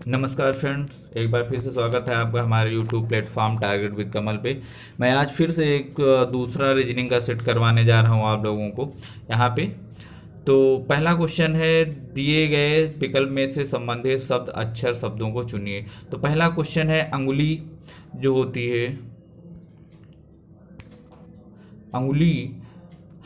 नमस्कार फ्रेंड्स, एक बार फिर से स्वागत है आपका हमारे यूट्यूब प्लेटफॉर्म टारगेट विद कमल पे। मैं आज फिर से एक दूसरा रीजनिंग का सेट करवाने जा रहा हूँ आप लोगों को यहाँ पे। तो पहला क्वेश्चन है, दिए गए विकल्प में से संबंधित शब्द अक्षर शब्दों को चुनिए। तो पहला क्वेश्चन है, अंगुली जो होती है, अंगुली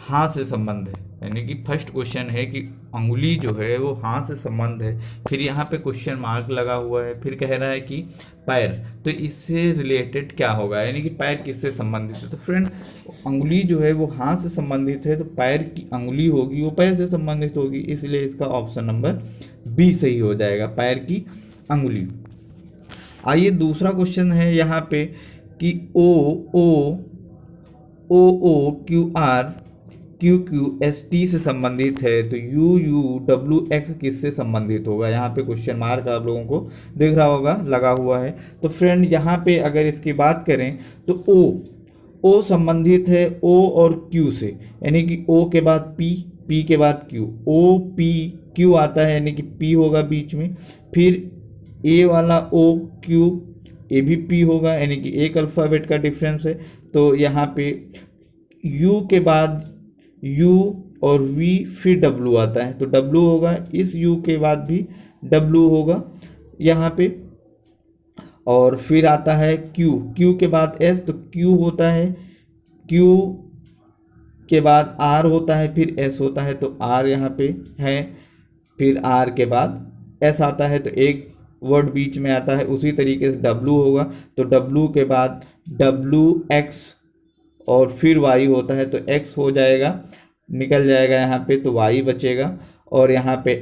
हाथ से संबंध है, यानी कि फर्स्ट क्वेश्चन है कि अंगुली जो है वो हाथ से संबंध है। फिर यहाँ पे क्वेश्चन मार्क लगा हुआ है, फिर कह रहा है कि पैर, तो इससे रिलेटेड क्या होगा, यानी कि पैर किससे संबंधित है। तो फ्रेंड, अंगुली जो है वो हाथ से संबंधित है, तो पैर की अंगुली होगी वो पैर से संबंधित होगी, इसलिए इसका ऑप्शन नंबर बी सही हो जाएगा, पैर की अंगुली। आइए दूसरा क्वेश्चन है यहाँ पे कि O O O O Q R Q Q S T से संबंधित है, तो यू यू डब्ल्यू एक्स किससे संबंधित होगा। यहाँ पे क्वेश्चन मार्क आप लोगों को दिख रहा होगा, लगा हुआ है। तो फ्रेंड, यहाँ पे अगर इसकी बात करें तो ओ संबंधित है ओ और क्यू से, यानी कि ओ के बाद पी, पी के बाद क्यू, ओ पी क्यू आता है, यानी कि पी होगा बीच में। फिर ए वाला ओ क्यू, ए भी पी होगा, यानी कि एक अल्फ़ाबेट का डिफरेंस है। तो यहाँ पे यू के बाद यू और वी, फिर डब्लू आता है, तो डब्लू होगा, इस यू के बाद भी डब्लू होगा यहाँ पे। और फिर आता है क्यू, क्यू के बाद एस, तो क्यू होता है, क्यू के बाद आर होता है, फिर एस होता है, तो आर यहाँ पे है। फिर आर के बाद एस आता है, तो एक वर्ड बीच में आता है। उसी तरीके से डब्लू होगा, तो डब्लू के बाद डब्लू एक्स और फिर वाई होता है, तो एक्स हो जाएगा, निकल जाएगा यहाँ पे, तो वाई बचेगा। और यहाँ पे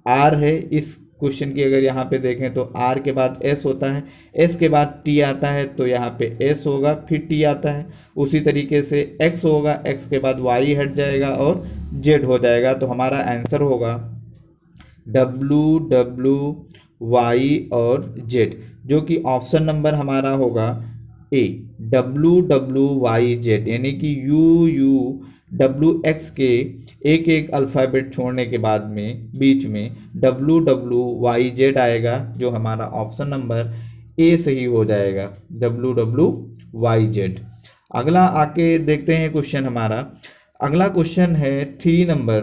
आर है, इस क्वेश्चन की अगर यहाँ पे देखें तो आर के बाद एस होता है, एस के बाद टी आता है, तो यहाँ पे एस होगा, फिर टी आता है। उसी तरीके से एक्स होगा, एक्स के बाद वाई हट जाएगा और जेड हो जाएगा। तो हमारा आंसर होगा डब्लू डब्लू वाई और जेड, जो कि ऑप्शन नंबर हमारा होगा ए, डब्लू डब्लू वाई जेड, यानी कि यू यू डब्लू एक्स के एक एक अल्फ़ाबेट छोड़ने के बाद में बीच में डब्लू डब्लू वाई जेड आएगा, जो हमारा ऑप्शन नंबर ए सही हो जाएगा, डब्लू डब्लू वाई जेड। अगला आके देखते हैं क्वेश्चन हमारा। अगला क्वेश्चन है 3 नंबर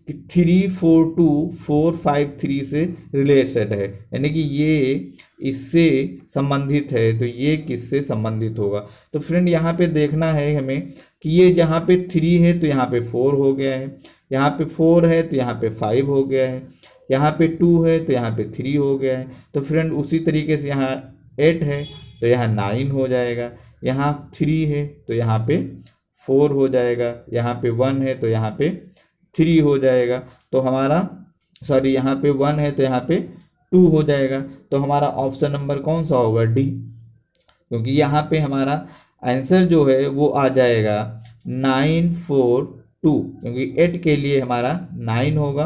कि 342453 से रिलेटेड है, यानी कि ये इससे संबंधित है, तो ये किससे संबंधित होगा। तो फ्रेंड, यहाँ पे देखना है हमें कि ये यहाँ पे 3 है तो यहाँ पे 4 हो गया है, यहाँ पे 4 है तो यहाँ पे 5 हो गया है, यहाँ पे 2 है तो यहाँ पे 3 हो गया है। तो फ्रेंड, उसी तरीके से यहाँ 8 है तो यहाँ 9 हो जाएगा, यहाँ 3 है तो यहाँ पे 4 हो जाएगा, यहाँ पे 1 है तो यहाँ पे 3 हो जाएगा। तो हमारा सॉरी, यहाँ पे 1 है तो यहाँ पे 2 हो जाएगा। तो हमारा ऑप्शन नंबर कौन सा होगा, डी, क्योंकि यहाँ पे हमारा आंसर जो है वो आ जाएगा 942, क्योंकि 8 के लिए हमारा 9 होगा,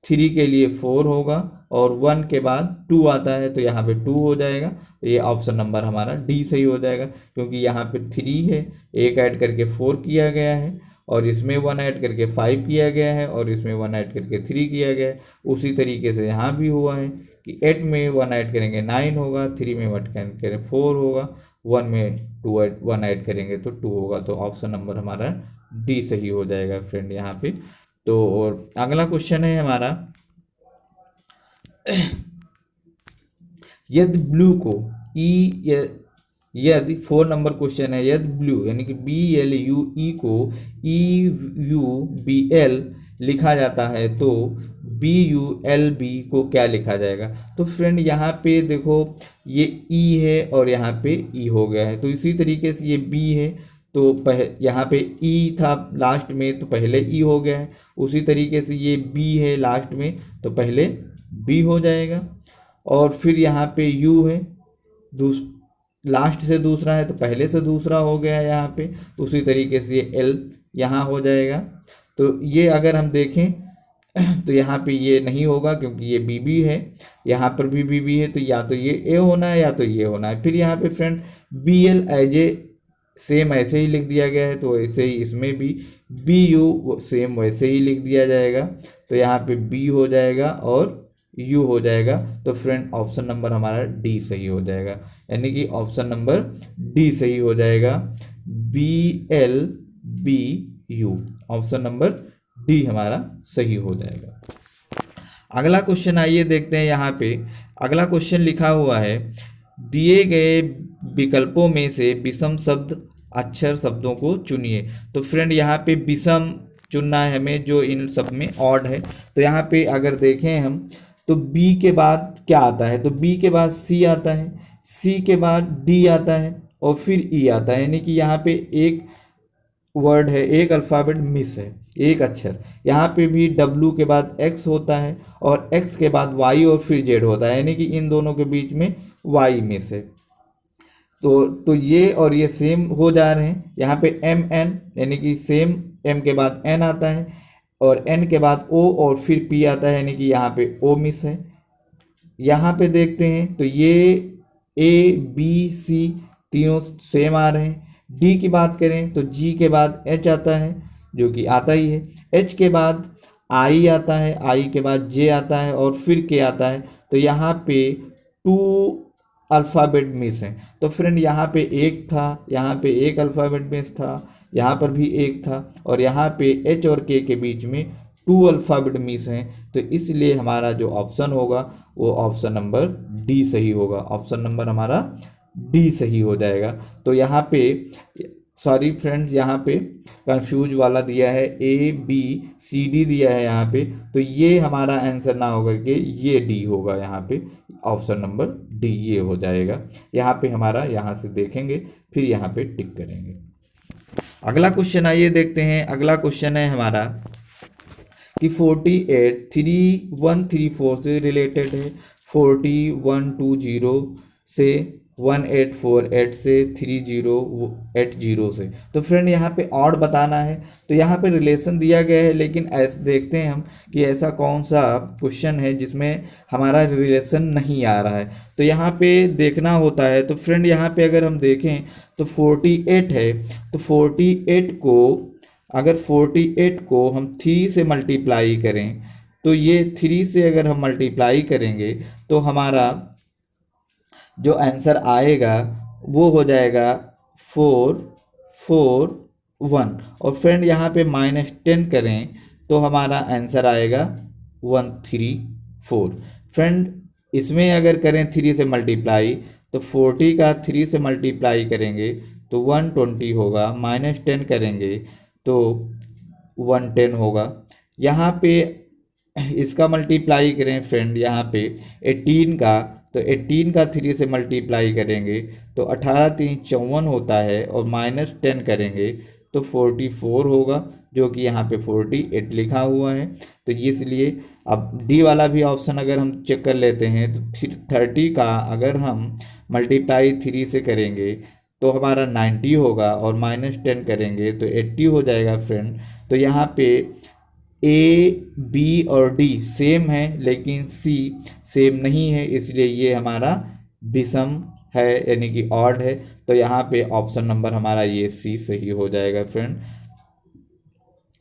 3 के लिए 4 होगा और 1 के बाद 2 आता है, तो यहाँ पे 2 हो जाएगा। तो ये ऑप्शन नंबर हमारा डी सही हो जाएगा, क्योंकि यहाँ पे 3 है, एक ऐड करके 4 किया गया है, और इसमें 1 ऐड करके 5 किया गया है, और इसमें 1 ऐड करके 3 किया गया है। उसी तरीके से यहाँ भी हुआ है कि 8 में 1 ऐड करेंगे 9 होगा, 3 में 1 ऐड करेंगे 4 होगा, 1 में 1 ऐड करेंगे तो 2 होगा। तो ऑप्शन नंबर हमारा डी सही हो जाएगा फ्रेंड यहाँ पे। तो और अगला क्वेश्चन है हमारा, यदि ब्लू को यदि 4 नंबर क्वेश्चन है, यदि ब्लू यानी कि BLUE को EUBL लिखा जाता है तो BULB को क्या लिखा जाएगा। तो फ्रेंड, यहाँ पे देखो ये E है और यहाँ पे E हो गया है, तो इसी तरीके से ये B है, तो यहाँ पे E था लास्ट में तो पहले E हो गया है। उसी तरीके से ये B है लास्ट में, तो पहले B हो जाएगा। और फिर यहाँ पे U है, लास्ट से दूसरा है तो पहले से दूसरा हो गया है यहाँ पे। उसी तरीके से ये L यहाँ हो जाएगा। तो ये अगर हम देखें तो यहाँ पे ये नहीं होगा, क्योंकि ये BB है, यहाँ पर भी BB है, तो या तो ये A होना है या तो ये होना है। फिर यहाँ पे friend BL as a same ऐसे ही लिख दिया गया है, तो ऐसे ही इसमें भी BU सेम वैसे ही लिख दिया जाएगा, तो यहाँ पे B हो जाएगा और यू हो जाएगा। तो फ्रेंड ऑप्शन नंबर हमारा डी सही हो जाएगा, यानी कि ऑप्शन नंबर डी सही हो जाएगा, BLBU, ऑप्शन नंबर डी हमारा सही हो जाएगा। अगला क्वेश्चन आइए देखते हैं। यहाँ पे अगला क्वेश्चन लिखा हुआ है, दिए गए विकल्पों में से विषम शब्द अक्षर शब्दों को चुनिए। तो फ्रेंड यहाँ पे विषम चुनना है हमें, जो इन सब में ऑड है। तो यहाँ पे अगर देखें हम, तो बी के बाद क्या आता है, तो बी के बाद सी आता है, सी के बाद डी आता है और फिर ई आता है, यानी कि यहाँ पे एक वर्ड है, एक अल्फ़ाबेट मिस है, एक अक्षर। यहाँ पे भी डब्लू के बाद एक्स होता है और एक्स के बाद वाई और फिर जेड होता है, यानी कि इन दोनों के बीच में वाई मिस है। तो ये और ये सेम हो जा रहे हैं। यहाँ पे एम एन, यानी कि सेम, एम के बाद एन आता है और एन के बाद ओ और फिर पी आता है, यानी कि यहाँ पे ओ मिस है। यहाँ पे देखते हैं तो ये ए बी सी तीनों सेम आ रहे हैं। डी की बात करें तो जी के बाद एच आता है, जो कि आता ही है। एच के बाद आई आता है, आई के बाद जे आता है और फिर के आता है। तो यहाँ पे 2 अल्फ़ाबेट मिस हैं। तो फ्रेंड यहाँ पे एक था, यहाँ पे एक अल्फ़ाबेट मिस था, यहाँ पर भी एक था और यहाँ पे एच और के बीच में 2 अल्फ़ाबेट मिस हैं। तो इसलिए हमारा जो ऑप्शन होगा वो ऑप्शन नंबर डी सही होगा, ऑप्शन नंबर हमारा डी सही हो जाएगा। तो यहाँ पे सॉरी फ्रेंड्स, यहाँ पे कंफ्यूज वाला दिया है, ए बी सी डी दिया है यहाँ पे, तो ये हमारा आंसर ना होकर के ये डी होगा, यहाँ पे ऑप्शन नंबर डी ये हो जाएगा। यहाँ पे हमारा, यहाँ से देखेंगे फिर यहाँ पे टिक करेंगे। अगला क्वेश्चन आइए देखते हैं। अगला क्वेश्चन है हमारा कि 48 3134 से रिलेटेड है, 4120 से, 1848 से, 3080 से। तो फ्रेंड यहाँ पे ऑड बताना है। तो यहाँ पे रिलेशन दिया गया है, लेकिन ऐसे देखते हैं हम कि ऐसा कौन सा क्वेश्चन है जिसमें हमारा रिलेशन नहीं आ रहा है। तो यहाँ पे देखना होता है। तो फ्रेंड यहाँ पे अगर हम देखें तो 48 है, तो 48 को हम 3 से मल्टीप्लाई करें, तो ये 3 से अगर हम मल्टीप्लाई करेंगे तो हमारा जो आंसर आएगा वो हो जाएगा 441। और फ्रेंड यहाँ पे -10 करें तो हमारा आंसर आएगा 134। फ्रेंड इसमें अगर करें 3 से मल्टीप्लाई, तो 40 का 3 से मल्टीप्लाई करेंगे तो 120 होगा, -10 करेंगे तो 110 होगा। यहाँ पे इसका मल्टीप्लाई करें फ्रेंड, यहाँ पे 18 का, तो 18 का 3 से मल्टीप्लाई करेंगे तो 18 3 54 होता है और -10 करेंगे तो 44 होगा, जो कि यहाँ पे 48 लिखा हुआ है। तो इसलिए अब डी वाला भी ऑप्शन अगर हम चेक कर लेते हैं तो 30 का अगर हम मल्टीप्लाई 3 से करेंगे तो हमारा 90 होगा और -10 करेंगे तो 80 हो जाएगा फ्रेंड। तो यहाँ पे ए बी और डी सेम है लेकिन सी सेम नहीं है, इसलिए ये हमारा विषम है, यानी कि ऑड है। तो यहाँ पे ऑप्शन नंबर हमारा ये सी सही हो जाएगा फ्रेंड,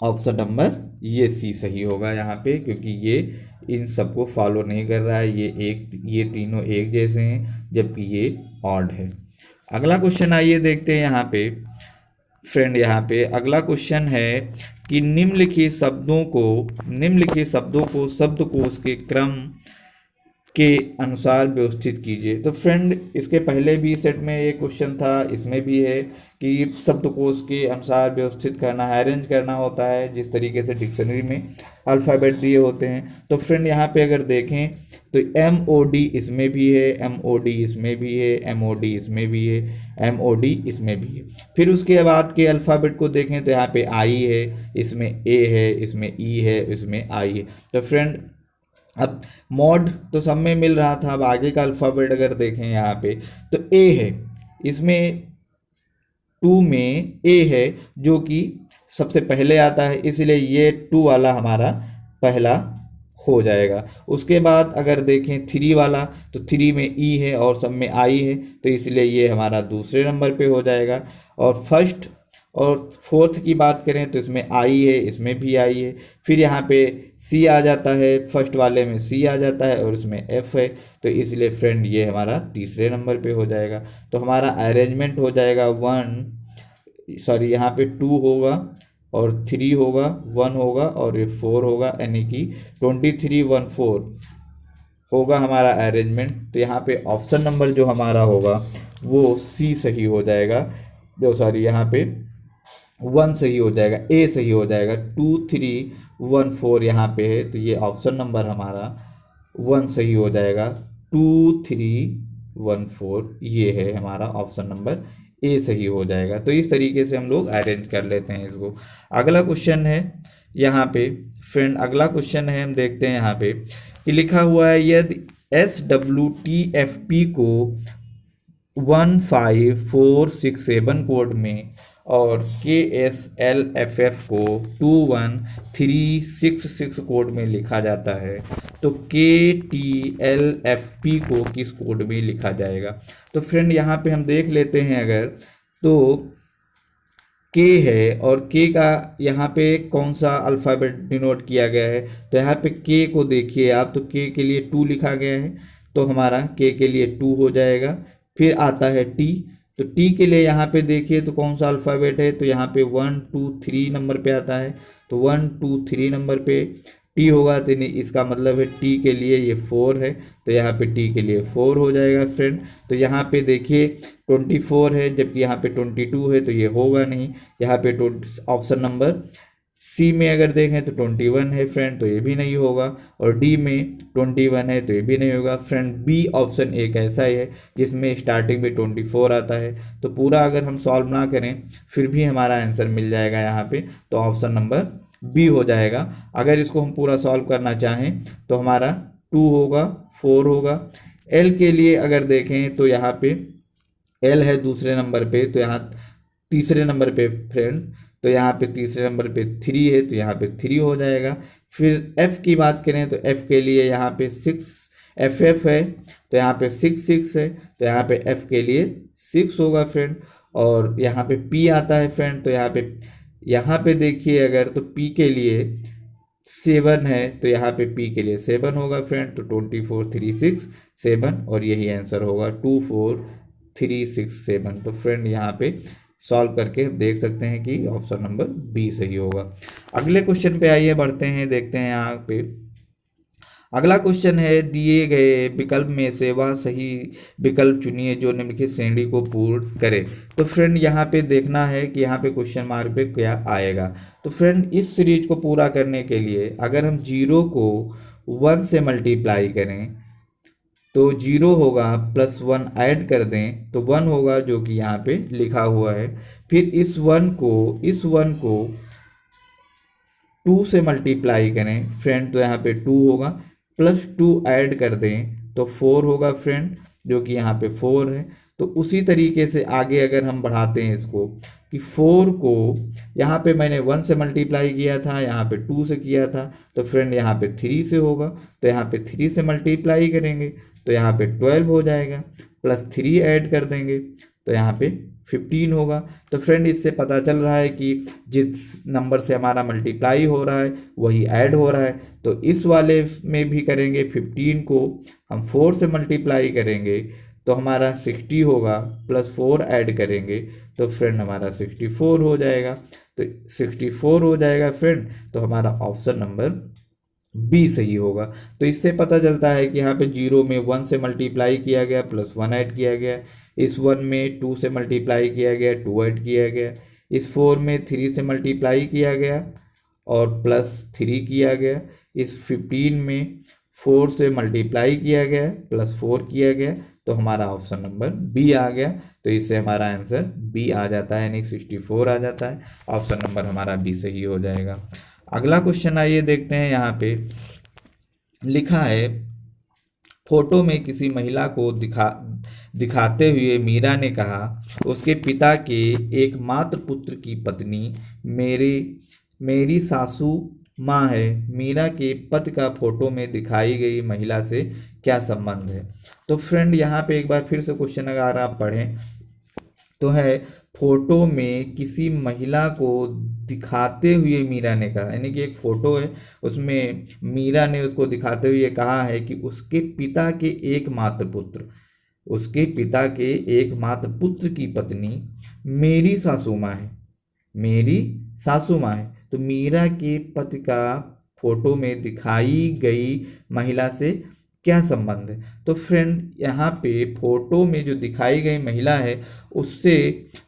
ऑप्शन नंबर ये सी सही होगा यहाँ पे, क्योंकि ये इन सबको फॉलो नहीं कर रहा है, ये तीनों एक जैसे हैं जबकि ये ऑड है। अगला क्वेश्चन आइए देखते हैं यहाँ पे फ्रेंड। यहाँ पे अगला क्वेश्चन है कि निम्नलिखित शब्दों को शब्दकोश के क्रम के अनुसार व्यवस्थित कीजिए। तो फ्रेंड इसके पहले भी सेट में ये क्वेश्चन था, इसमें भी है कि शब्दकोश के अनुसार व्यवस्थित करना है, अरेंज करना होता है जिस तरीके से डिक्शनरी में अल्फ़ाबेट दिए होते हैं। तो फ्रेंड यहाँ पे अगर देखें तो MOD इसमें भी है, MOD इसमें भी है, MOD इसमें भी है, MOD इसमें भी है। फिर उसके बाद के अल्फ़ाबेट को देखें तो यहाँ पे I है, इसमें A है, इसमें E है, इसमें I है। तो फ्रेंड अब मॉड तो सब में मिल रहा था, अब आगे का अल्फ़ाबेट अगर देखें यहाँ पे तो A है, इसमें 2 में A है जो कि सबसे पहले आता है, इसलिए ये 2 वाला हमारा पहला हो जाएगा। उसके बाद अगर देखें 3 वाला तो 3 में E है और सब में I है, तो इसलिए ये हमारा दूसरे नंबर पे हो जाएगा। और और फोर्थ की बात करें तो इसमें आई है, इसमें भी आई है, फिर यहाँ पे सी आ जाता है, फर्स्ट वाले में सी आ जाता है और इसमें एफ है, तो इसलिए फ्रेंड ये हमारा तीसरे नंबर पे हो जाएगा। तो हमारा अरेंजमेंट हो जाएगा यहाँ पे 2 होगा और 3 होगा, 1 होगा और ये 4 होगा, यानी कि 2314 होगा हमारा अरेंजमेंट। तो यहाँ पे ऑप्शन नंबर जो हमारा होगा वो सी सही हो जाएगा, यहाँ पे 1 सही हो जाएगा, ए सही हो जाएगा। 2314 यहाँ पे है, तो ये ऑप्शन नंबर हमारा 1 सही हो जाएगा। 2314 ये है हमारा ऑप्शन नंबर ए सही हो जाएगा। तो इस तरीके से हम लोग अरेंज कर लेते हैं इसको। अगला क्वेश्चन है यहाँ पे फ्रेंड, अगला क्वेश्चन है, हम देखते हैं यहाँ पे कि लिखा हुआ है यदि SWTFP को 15467 कोड में और KSLFF को 21366 कोड में लिखा जाता है तो KTLFP को किस कोड में लिखा जाएगा। तो फ्रेंड यहाँ पे हम देख लेते हैं, अगर तो K है और K का यहाँ पे कौन सा अल्फ़ाबेट डिनोट किया गया है, तो यहाँ पे K को देखिए आप, तो K के लिए 2 लिखा गया है, तो हमारा K के लिए 2 हो जाएगा। फिर आता है T, तो T के लिए यहाँ पे देखिए तो कौन सा अल्फ़ाबेट है, तो यहाँ पे 1 2 3 नंबर पे आता है, तो 1 2 3 नंबर पे T होगा, तो इसका मतलब है T के लिए ये 4 है, तो यहाँ पे T के लिए 4 हो जाएगा फ्रेंड। तो यहाँ पे देखिए 24 है, जबकि यहाँ पे 22 है, तो ये होगा नहीं। यहाँ पे ऑप्शन नंबर सी में अगर देखें तो 21 है फ्रेंड, तो ये भी नहीं होगा, और डी में 21 है, तो ये भी नहीं होगा फ्रेंड। बी ऑप्शन एक ऐसा ही है जिसमें स्टार्टिंग में 24 आता है, तो पूरा अगर हम सॉल्व ना करें फिर भी हमारा आंसर मिल जाएगा यहाँ पे, तो ऑप्शन नंबर बी हो जाएगा। अगर इसको हम पूरा सॉल्व करना चाहें तो हमारा 2 होगा, 4 होगा। एल के लिए अगर देखें तो यहाँ पे एल है दूसरे नंबर पे, तो यहाँ तीसरे नंबर पे फ्रेंड, तो यहाँ पे तीसरे नंबर पे 3 है, तो यहाँ पे 3 हो जाएगा। फिर एफ की बात करें तो एफ के लिए यहाँ पे 6 FF है, तो यहाँ पे 6 है, तो यहाँ पे एफ के लिए 6 होगा फ्रेंड। और यहाँ पे पी आता है फ्रेंड, तो यहाँ पे देखिए अगर तो पी के लिए 7 है, तो यहाँ पे पी के लिए 7 होगा फ्रेंड, तो 24 3 6 7, और यही आंसर होगा 24 3 6 7। तो फ्रेंड यहाँ पे सॉल्व करके देख सकते हैं कि ऑप्शन नंबर बी सही होगा। अगले क्वेश्चन पे आइए बढ़ते हैं, देखते हैं यहाँ पे अगला क्वेश्चन है, दिए गए विकल्प में से वह सही विकल्प चुनिए जो निम्नलिखित श्रेणी को पूर्ण करे। तो फ्रेंड यहाँ पे देखना है कि यहाँ पे क्वेश्चन मार्क पे क्या आएगा। तो फ्रेंड इस सीरीज को पूरा करने के लिए अगर हम 0 को 1 से मल्टीप्लाई करें तो 0 होगा, +1 ऐड कर दें तो 1 होगा, जो कि यहाँ पे लिखा हुआ है। फिर इस 1 को 2 से मल्टीप्लाई करें फ्रेंड, तो यहाँ पे 2 होगा, +2 ऐड कर दें तो 4 होगा फ्रेंड, जो कि यहाँ पे 4 है। तो उसी तरीके से आगे अगर हम बढ़ाते हैं इसको कि 4 को यहाँ पे मैंने 1 से मल्टीप्लाई किया था, यहाँ पे 2 से किया था, तो फ्रेंड यहाँ पे 3 से होगा, तो यहाँ पे 3 से मल्टीप्लाई करेंगे तो यहाँ पे 12 हो जाएगा, +3 ऐड कर देंगे तो यहाँ पे 15 होगा। तो फ्रेंड इससे पता चल रहा है कि जिस नंबर से हमारा मल्टीप्लाई हो रहा है वही ऐड हो रहा है, तो इस वाले में भी करेंगे। 15 को हम 4 से मल्टीप्लाई करेंगे तो हमारा 60 होगा, +4 ऐड करेंगे तो फ्रेंड हमारा 64 हो जाएगा। तो 64 हो जाएगा फ्रेंड, तो हमारा ऑप्शन नंबर बी सही होगा। तो इससे पता चलता है कि यहाँ पे 0 में 1 से मल्टीप्लाई किया गया, +1 ऐड किया गया, इस 1 में 2 से मल्टीप्लाई किया गया, 2 ऐड किया गया, इस 4 में 3 से मल्टीप्लाई किया गया और +3 किया गया, इस 15 में 4 से मल्टीप्लाई किया गया, +4 किया गया, तो हमारा ऑप्शन नंबर बी आ गया। तो इससे हमारा आंसर बी आ जाता है, यानी 64 आ जाता है। ऑप्शन नंबर हमारा बी सही हो जाएगा। अगला क्वेश्चन आइए देखते हैं, यहाँ पे लिखा है, फोटो में किसी महिला को दिखाते हुए मीरा ने कहा, उसके पिता के एकमात्र पुत्र की पत्नी मेरी सासू माँ है। मीरा के पति का फोटो में दिखाई गई महिला से क्या संबंध है। तो फ्रेंड यहाँ पे एक बार फिर से क्वेश्चन अगर आप पढ़ें तो है, फोटो में किसी महिला को दिखाते हुए मीरा ने कहा, यानी कि एक फोटो है उसमें मीरा ने उसको दिखाते हुए कहा है कि उसके पिता के एकमात्र पुत्र, उसके पिता के एकमात्र पुत्र की पत्नी मेरी सासू माँ है, मेरी सासू माँ है। तो मीरा के पति का फोटो में दिखाई गई महिला से क्या संबंध है? तो फ्रेंड यहाँ पे फोटो में जो दिखाई गई महिला है उससे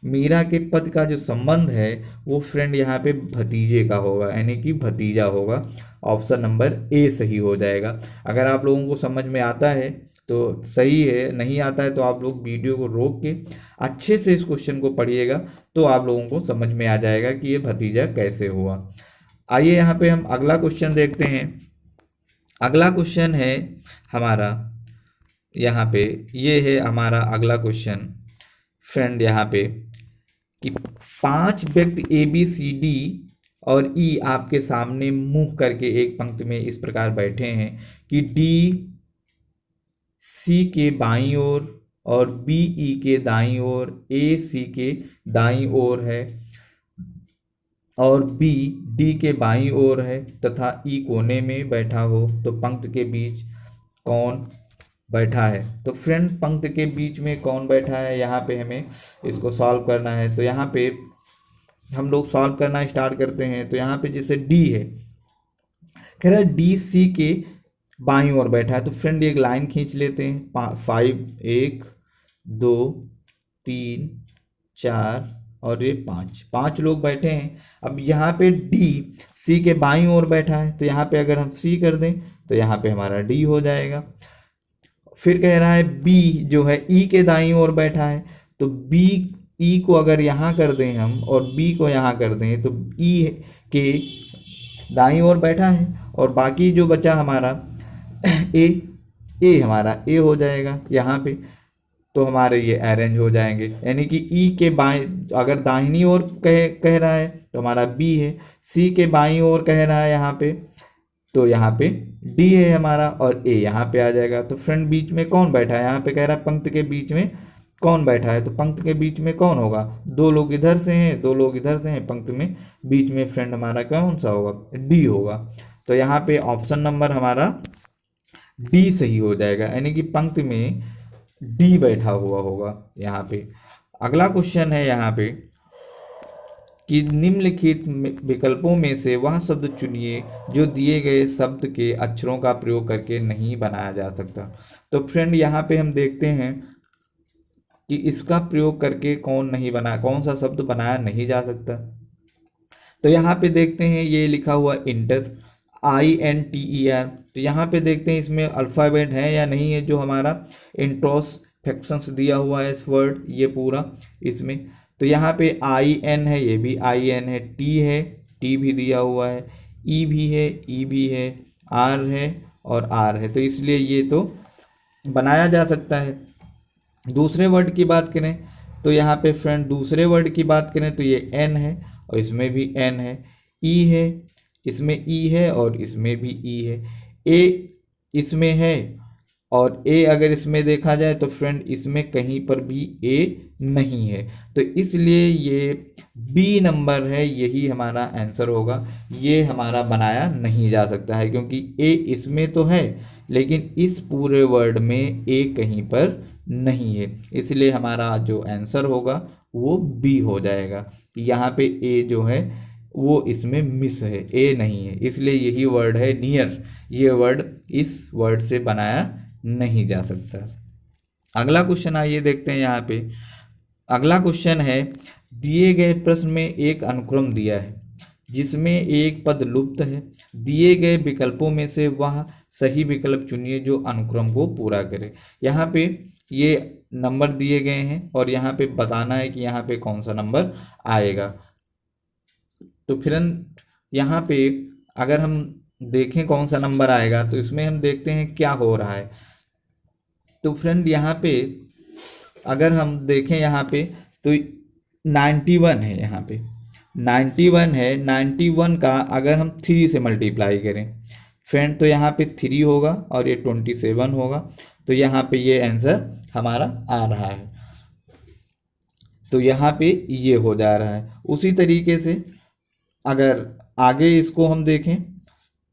मीरा के पति का जो संबंध है वो फ्रेंड यहाँ पे भतीजे का होगा, यानी कि भतीजा होगा। ऑप्शन नंबर ए सही हो जाएगा। अगर आप लोगों को समझ में आता है तो सही है, नहीं आता है तो आप लोग वीडियो को रोक के अच्छे से इस क्वेश्चन को पढ़िएगा, तो आप लोगों को समझ में आ जाएगा कि ये भतीजा कैसे हुआ। आइए यहाँ पे हम अगला क्वेश्चन देखते हैं। अगला क्वेश्चन है हमारा, यहाँ पे ये है हमारा अगला क्वेश्चन फ्रेंड, यहाँ पे कि 5 व्यक्ति ए बी सी डी और ई आपके सामने मुंह करके एक पंक्ति में इस प्रकार बैठे हैं कि डी सी के बाईं ओर और बी ई के दाईं ओर, ए सी के दाईं ओर है और बी डी के बाईं ओर है तथा ई कोने में बैठा हो, तो पंक्ति के बीच कौन बैठा है? तो फ्रेंड पंक्ति के बीच में कौन बैठा है, यहाँ पे हमें इसको सॉल्व करना है। तो यहाँ पे हम लोग सॉल्व करना स्टार्ट करते हैं। तो यहाँ पे जैसे डी है, कह रहा है डी सी के बाईं ओर बैठा है, तो फ्रेंड एक लाइन खींच लेते हैं। 5, 1 2 3 4 और ये 5 लोग बैठे हैं। अब यहाँ पे डी सी के बाईं ओर बैठा है, तो यहाँ पे अगर हम सी कर दें तो यहाँ पे हमारा डी हो जाएगा। फिर कह रहा है बी जो है ई के दाईं ओर बैठा है, तो बी ई को अगर यहाँ कर दें हम और बी को यहाँ कर दें तो ई के दाईं ओर बैठा है और बाकी जो बचा हमारा ए हमारा ए हो जाएगा यहाँ पे। तो हमारे ये अरेंज हो जाएंगे, यानी कि ई के बाएं अगर दाहिनी ओर कह रहा है तो हमारा बी है, सी के बाईं ओर कह रहा है यहाँ पे तो यहाँ पे डी है हमारा और ए यहाँ पे आ जाएगा। तो फ्रेंड बीच में कौन बैठा है, यहाँ पे कह रहा है पंक्ति के बीच में कौन बैठा है, तो पंक्ति के बीच में कौन होगा? 2 लोग इधर से हैं, 2 लोग इधर से हैं, पंक्ति में बीच में फ्रेंड हमारा कौन सा होगा? डी होगा। तो यहाँ पे ऑप्शन नंबर हमारा डी सही हो जाएगा, यानी कि पंक्ति में डी बैठा हुआ होगा यहाँ पे। अगला क्वेश्चन है यहाँ पे कि निम्नलिखित विकल्पों में से वह शब्द चुनिए जो दिए गए शब्द के अक्षरों का प्रयोग करके नहीं बनाया जा सकता। तो फ्रेंड यहाँ पे हम देखते हैं कि इसका प्रयोग करके कौन सा शब्द बनाया नहीं जा सकता। तो यहाँ पे देखते हैं ये लिखा हुआ इंटर, INTER। तो यहाँ पे देखते हैं इसमें अल्फ़ाबेट है या नहीं है, जो हमारा इंट्रोस्पेक्शंस दिया हुआ है इस वर्ड ये पूरा इसमें। तो यहाँ पे IN है, ये भी IN है, T है, T भी दिया हुआ है, E भी है, E भी है, R है और R है, तो इसलिए ये तो बनाया जा सकता है। दूसरे वर्ड की बात करें तो यहाँ पे फ्रेंड दूसरे वर्ड की बात करें तो ये N है और इसमें भी N है, E है, इसमें E है और इसमें भी E है, A इसमें है और A अगर इसमें देखा जाए तो फ्रेंड इसमें कहीं पर भी A नहीं है, तो इसलिए ये B नंबर है, यही हमारा आंसर होगा। ये हमारा बनाया नहीं जा सकता है क्योंकि A इसमें तो है लेकिन इस पूरे वर्ड में A कहीं पर नहीं है, इसलिए हमारा जो आंसर होगा वो B हो जाएगा। यहाँ पे A जो है वो इसमें मिस है, A नहीं है, इसलिए यही वर्ड है नियर, ये वर्ड इस वर्ड से बनाया नहीं जा सकता। अगला क्वेश्चन आइए देखते हैं। यहाँ पे अगला क्वेश्चन है, दिए गए प्रश्न में एक अनुक्रम दिया है जिसमें एक पद लुप्त है, दिए गए विकल्पों में से वह सही विकल्प चुनिए जो अनुक्रम को पूरा करे। यहाँ पे ये नंबर दिए गए हैं और यहाँ पे बताना है कि यहाँ पे कौन सा नंबर आएगा। तो फिर यहाँ पे अगर हम देखें कौन सा नंबर आएगा तो इसमें हम देखते हैं क्या हो रहा है। तो फ्रेंड यहाँ पे अगर हम देखें यहाँ पे तो 91 है, यहाँ पे 91 है, 91 का अगर हम 3 से मल्टीप्लाई करें फ्रेंड तो यहाँ पे 3 होगा और ये 27 होगा, तो यहाँ पे ये आंसर हमारा आ रहा है। तो यहाँ पे ये हो जा रहा है। उसी तरीके से अगर आगे इसको हम देखें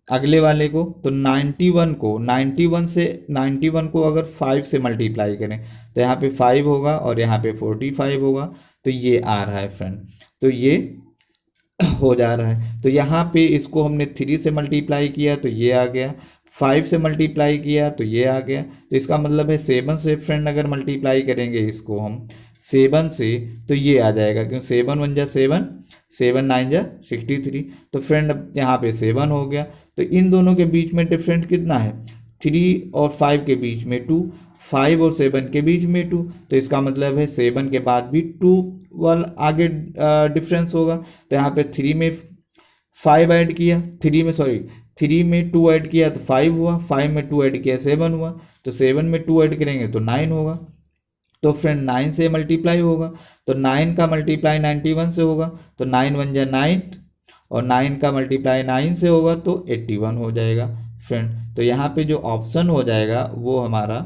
अगले वाले को, तो 91 को अगर 5 से मल्टीप्लाई करें तो यहाँ पे 5 होगा और यहाँ पे 45 होगा, तो ये आ रहा है फ्रेंड। तो ये हो जा रहा है। तो यहाँ पे इसको हमने 3 से मल्टीप्लाई किया तो ये आ गया, 5 से मल्टीप्लाई किया तो ये आ गया। तो इसका मतलब है 7 से फ्रेंड अगर मल्टीप्लाई करेंगे इसको हम 7 से, तो ये आ जाएगा, क्यों 7 1 जा 7, 7 9 जा 63। तो फ्रेंड अब यहाँ पे 7 हो गया। तो इन दोनों के बीच में डिफरेंट कितना है, 3 और 5 के बीच में 2, 5 और 7 के बीच में 2। तो इसका मतलब है 7 के बाद भी 2 वाला आगे डिफरेंस होगा। तो यहाँ पे 3 में 5 ऐड किया, 3 में 2 ऐड किया तो 5 हुआ, 5 में 2 ऐड किया 7 हुआ, तो 7 में 2 ऐड करेंगे तो 9 होगा। तो फ्रेंड 9 से मल्टीप्लाई होगा, तो 9 का मल्टीप्लाई 91 से होगा, तो 9 1 जा 9, और 9 का मल्टीप्लाई 9 से होगा तो 81 हो जाएगा फ्रेंड। तो यहाँ पे जो ऑप्शन हो जाएगा वो हमारा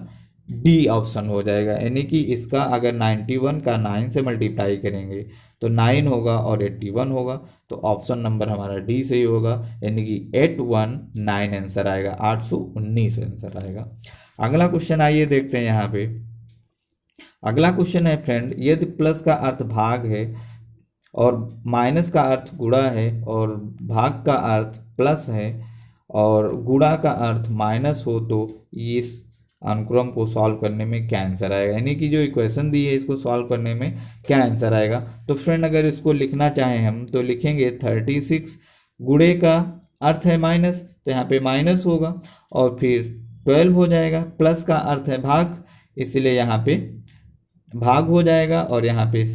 डी ऑप्शन हो जाएगा, यानी कि इसका अगर 91 का 9 से मल्टीप्लाई करेंगे तो 9 होगा और 81 होगा। तो ऑप्शन नंबर हमारा डी सही होगा, यानी कि 819 आंसर आएगा, 819 आंसर आएगा। अगला क्वेश्चन आइए देखते हैं। यहाँ पे अगला क्वेश्चन है फ्रेंड, यदि प्लस का अर्थ भाग है और माइनस का अर्थ गुणा है और भाग का अर्थ प्लस है और गुणा का अर्थ माइनस हो, तो इस अनुक्रम को सॉल्व करने में क्या आंसर आएगा, यानी कि जो इक्वेशन दी है इसको सॉल्व करने में क्या आंसर आएगा। तो फ्रेंड अगर इसको लिखना चाहें हम तो लिखेंगे 36 गुणे का अर्थ है माइनस, तो यहाँ पे माइनस होगा, और फिर 12 हो जाएगा, प्लस का अर्थ है भाग इसलिए यहाँ पे भाग हो जाएगा, और यहाँ पे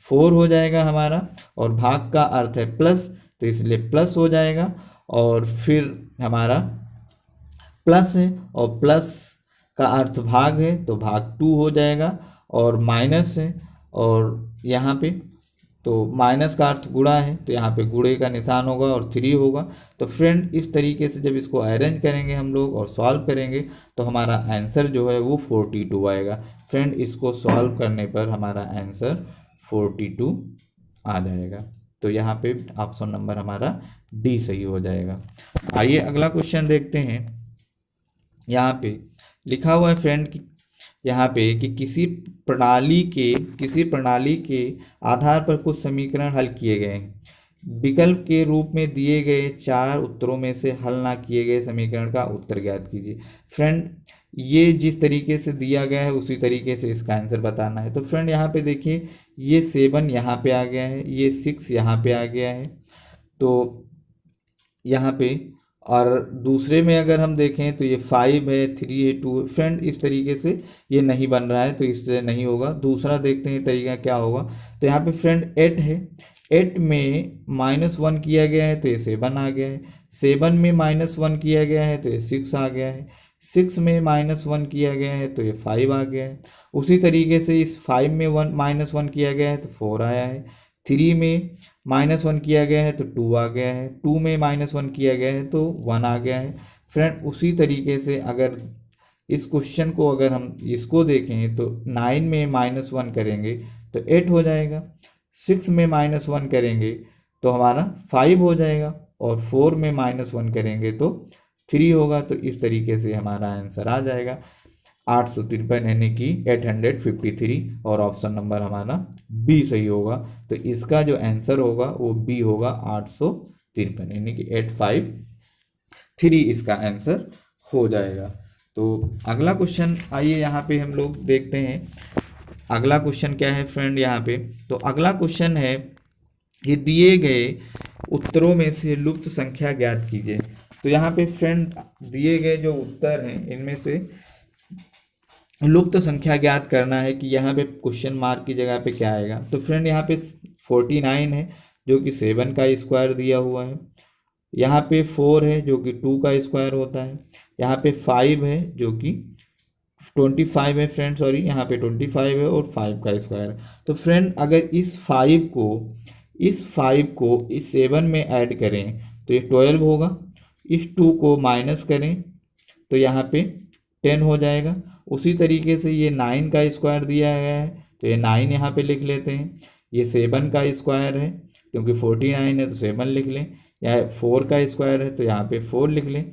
4 हो जाएगा हमारा, और भाग का अर्थ है प्लस तो इसलिए प्लस हो जाएगा, और फिर हमारा प्लस है और प्लस का अर्थ भाग है तो भाग 2 हो जाएगा, और माइनस है और यहाँ पे तो माइनस का अर्थ गुणा है तो यहाँ पे गुणे का निशान होगा और 3 होगा। तो फ्रेंड इस तरीके से जब इसको अरेंज करेंगे हम लोग और सॉल्व करेंगे तो हमारा आंसर जो है वो 42 आएगा। फ्रेंड इसको सॉल्व करने पर हमारा आंसर 42 आ जाएगा। तो यहाँ पे ऑप्शन नंबर हमारा डी सही हो जाएगा। आइए अगला क्वेश्चन देखते हैं। यहाँ पे लिखा हुआ है फ्रेंड कि यहाँ पे कि किसी प्रणाली के आधार पर कुछ समीकरण हल किए गए हैं। विकल्प के रूप में दिए गए 4 उत्तरों में से हल ना किए गए समीकरण का उत्तर ज्ञात कीजिए। फ्रेंड ये जिस तरीके से दिया गया है उसी तरीके से इसका आंसर बताना है। तो फ्रेंड यहाँ पे देखिए ये 7 यहाँ पे आ गया है, ये 6 यहाँ पे आ गया है, तो यहाँ पे, और दूसरे में अगर हम देखें तो ये 5 है, 3 है, 2 है। फ्रेंड इस तरीके से ये नहीं बन रहा है तो इससे नहीं होगा। दूसरा देखते हैं तरीका क्या होगा। तो यहाँ पे फ्रेंड 8 है, 8 में -1 किया गया है तो ये 7 आ गया है, 7 में -1 किया गया है तो ये 6 आ गया है, 6 में -1 किया गया है तो ये 5 आ गया है। उसी तरीके से इस 5 में -1 किया गया है तो 4 आया है, 3 में -1 किया गया है तो 2 आ गया है, 2 में -1 किया गया है तो 1 आ गया है। फ्रेंड उसी तरीके से अगर इस क्वेश्चन को अगर हम इसको देखें तो 9 में -1 करेंगे तो 8 हो जाएगा, 6 में -1 करेंगे तो हमारा 5 हो जाएगा, और 4 में -1 करेंगे तो 3 होगा। तो इस तरीके से हमारा आंसर आ जाएगा 853 यानी कि 853, और ऑप्शन नंबर हमारा बी सही होगा। तो इसका जो आंसर होगा वो बी होगा 853 यानी कि 853 इसका आंसर हो जाएगा। तो अगला क्वेश्चन आइए यहाँ पे हम लोग देखते हैं। अगला क्वेश्चन क्या है फ्रेंड यहाँ पे, तो अगला क्वेश्चन है कि दिए गए उत्तरों में से लुप्त संख्या ज्ञात कीजिए। तो यहाँ पे फ्रेंड दिए गए जो उत्तर हैं इनमें से लुप्त संख्या ज्ञात करना है कि यहाँ पे क्वेश्चन मार्क की जगह पे क्या आएगा। तो फ्रेंड यहाँ पे 49 है जो कि 7 का स्क्वायर दिया हुआ है, यहाँ पे 4 है जो कि 2 का स्क्वायर होता है, यहाँ पे 5 है जो कि 25 है फ्रेंड, सॉरी यहाँ पे 25 है और 5 का स्क्वायर है। तो फ्रेंड अगर इस 5 को इस 7 में ऐड करें तो ये 12 होगा, इस 2 को माइनस करें तो यहाँ पे 10 हो जाएगा। उसी तरीके से ये 9 का स्क्वायर दिया गया है तो ये 9 यहाँ पे लिख लेते हैं। ये 7 का स्क्वायर है, क्योंकि 49 है तो 7 लिख लें, या 4 का स्क्वायर है तो यहाँ पे 4 लिख लें।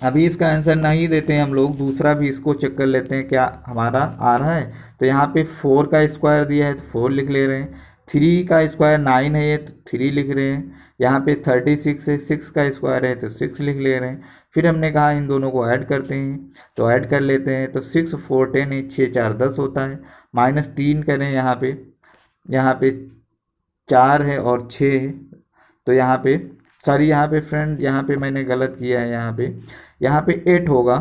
अभी इसका आंसर नहीं देते हैं हम लोग, दूसरा भी इसको चेक कर लेते हैं क्या हमारा आ रहा है। तो यहाँ पे 4 का स्क्वायर दिया है तो 4 लिख ले रहे हैं, 3 का स्क्वायर 9 है ये तो 3 लिख रहे हैं, यहाँ पे 36 है, 6 का स्क्वायर है तो 6 लिख ले रहे हैं। फिर हमने कहा इन दोनों को ऐड करते हैं, तो ऐड कर लेते हैं। तो 6 4 10 है, 6 4 10 होता है, -3 करें यहाँ पे 4 है और 6 है, तो यहाँ पे सॉरी यहाँ पे फ्रेंड यहाँ पे मैंने गलत किया है, यहाँ पे 8 होगा,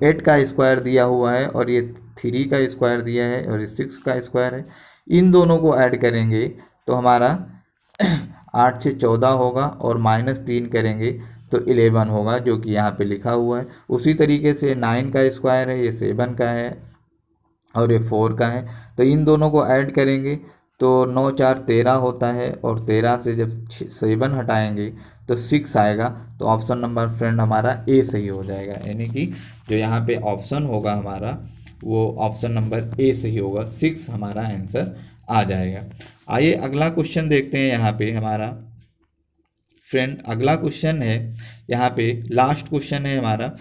8 का स्क्वायर दिया हुआ है और ये 3 का स्क्वायर दिया है और ये 6 का स्क्वायर है। इन दोनों को ऐड करेंगे तो हमारा 8 से 14 होगा और -3 करेंगे तो 11 होगा, जो कि यहाँ पे लिखा हुआ है। उसी तरीके से 9 का स्क्वायर है, ये 7 का है और ये 4 का है, तो इन दोनों को ऐड करेंगे तो 9 4 13 होता है, और 13 से जब 7 हटाएंगे तो 6 आएगा। तो ऑप्शन नंबर फ्रेंड हमारा ए सही हो जाएगा, यानी कि जो यहाँ पे ऑप्शन होगा हमारा वो ऑप्शन नंबर ए सही होगा, 6 हमारा आंसर आ जाएगा। आइए अगला क्वेश्चन देखते हैं। यहाँ पे हमारा फ्रेंड अगला क्वेश्चन है, यहाँ पे लास्ट क्वेश्चन है हमारा।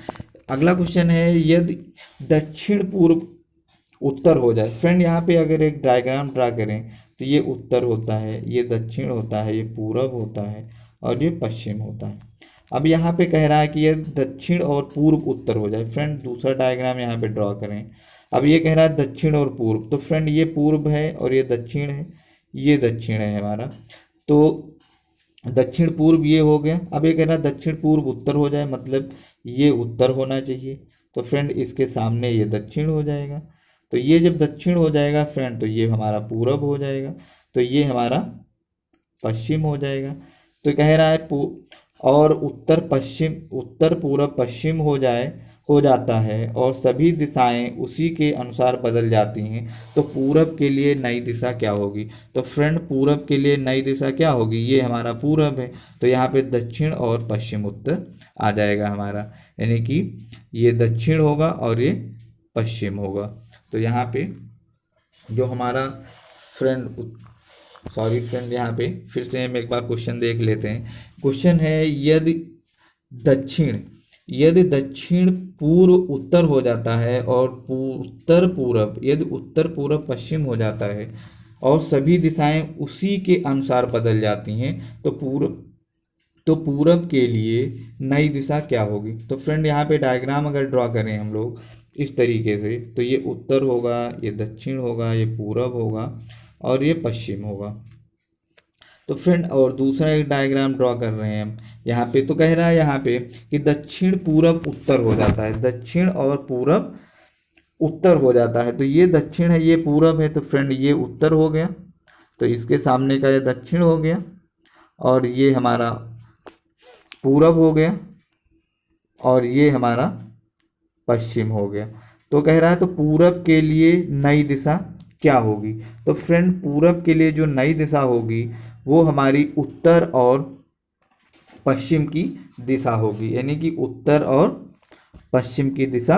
अगला क्वेश्चन है, यदि दक्षिण पूर्व उत्तर हो जाए। फ्रेंड यहाँ पे अगर एक डायग्राम ड्रा करें तो ये उत्तर होता है, ये दक्षिण होता है, ये पूरब होता है और ये पश्चिम होता है। अब यहाँ पे कह रहा है कि ये दक्षिण और पूर्व उत्तर हो जाए। फ्रेंड दूसरा डायग्राम यहाँ पे ड्रॉ करें। अब ये कह रहा है दक्षिण और पूर्व, तो फ्रेंड ये पूर्व है और ये दक्षिण है, ये दक्षिण है हमारा, तो दक्षिण पूर्व ये हो गया। अब ये कह रहा है दक्षिण पूर्व उत्तर हो जाए, मतलब ये उत्तर होना चाहिए, तो फ्रेंड इसके सामने ये दक्षिण हो जाएगा। तो ये जब दक्षिण हो जाएगा फ्रेंड तो ये हमारा पूरब हो जाएगा, तो ये हमारा पश्चिम हो जाएगा। तो कह रहा है और उत्तर पूरब पश्चिम हो जाता है और सभी दिशाएं उसी के अनुसार बदल जाती हैं, तो पूरब के लिए नई दिशा क्या होगी। तो फ्रेंड पूरब के लिए नई दिशा क्या होगी, ये हमारा पूरब है, तो यहाँ पे दक्षिण और पश्चिम उत्तर आ जाएगा हमारा, यानी कि ये दक्षिण होगा और ये पश्चिम होगा। तो यहाँ पे जो हमारा फ्रेंड यहाँ पे फिर से हम एक बार क्वेश्चन देख लेते हैं। क्वेश्चन है, यदि दक्षिण पूर्व उत्तर हो जाता है और यदि उत्तर पूरब पश्चिम हो जाता है और सभी दिशाएं उसी के अनुसार बदल जाती हैं, तो पूरब के लिए नई दिशा क्या होगी। तो फ्रेंड यहाँ पे डायग्राम अगर ड्रॉ करें हम लोग इस तरीके से, तो ये उत्तर होगा, ये दक्षिण होगा, ये पूरब होगा और ये पश्चिम होगा। तो फ्रेंड और दूसरा एक डायग्राम ड्रॉ कर रहे हैं हम यहाँ पे। तो कह रहा है यहाँ पे कि दक्षिण पूरब उत्तर हो जाता है, दक्षिण और पूरब उत्तर हो जाता है, तो ये दक्षिण है, ये पूरब है, तो फ्रेंड ये उत्तर हो गया, तो इसके सामने का ये दक्षिण हो गया और ये हमारा पूरब हो गया और ये हमारा पश्चिम हो गया। तो कह रहा है तो पूरब के लिए नई दिशा क्या होगी। तो फ्रेंड पूरब के लिए जो नई दिशा होगी वो हमारी उत्तर और पश्चिम की दिशा होगी, यानी कि उत्तर और पश्चिम की दिशा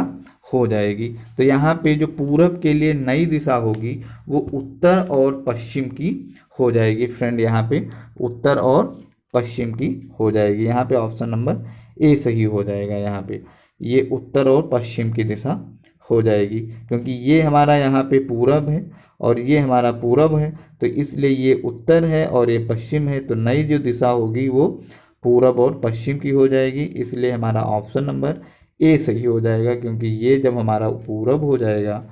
हो जाएगी। तो यहाँ पे जो पूरब के लिए नई दिशा होगी वो उत्तर और पश्चिम की हो जाएगी। फ्रेंड यहाँ पे उत्तर और पश्चिम की हो जाएगी, यहाँ पे ऑप्शन नंबर ए सही हो जाएगा। यहाँ पे ये उत्तर और पश्चिम की दिशा हो जाएगी, क्योंकि ये हमारा यहाँ पे पूरब है और ये हमारा पूरब है, तो इसलिए ये उत्तर है और ये पश्चिम है, तो नई जो दिशा होगी वो पूरब और पश्चिम की हो जाएगी। इसलिए हमारा ऑप्शन नंबर ए सही हो जाएगा, क्योंकि ये जब हमारा पूरब हो जाएगा,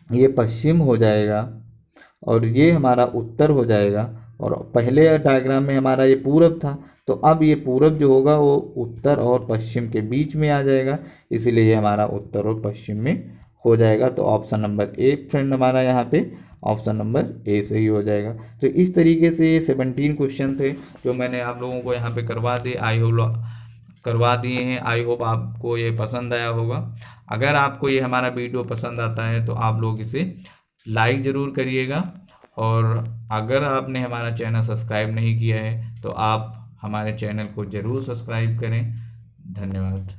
ये पश्चिम हो जाएगा और ये हमारा उत्तर हो जाएगा, और पहले डायग्राम में हमारा ये पूरब था, तो अब ये पूरब जो होगा वो उत्तर और पश्चिम के बीच में आ जाएगा, इसीलिए ये हमारा उत्तर और पश्चिम में हो जाएगा। तो ऑप्शन नंबर ए फ्रेंड हमारा यहाँ पे ऑप्शन नंबर ए सही हो जाएगा। तो इस तरीके से ये 17 क्वेश्चन थे जो मैंने आप लोगों को यहाँ पे करवा दिए हैं। आई होप आपको ये पसंद आया होगा। अगर आपको ये हमारा वीडियो पसंद आता है तो आप लोग इसे लाइक ज़रूर करिएगा, और अगर आपने हमारा चैनल सब्सक्राइब नहीं किया है तो आप हमारे चैनल को ज़रूर सब्सक्राइब करें। धन्यवाद।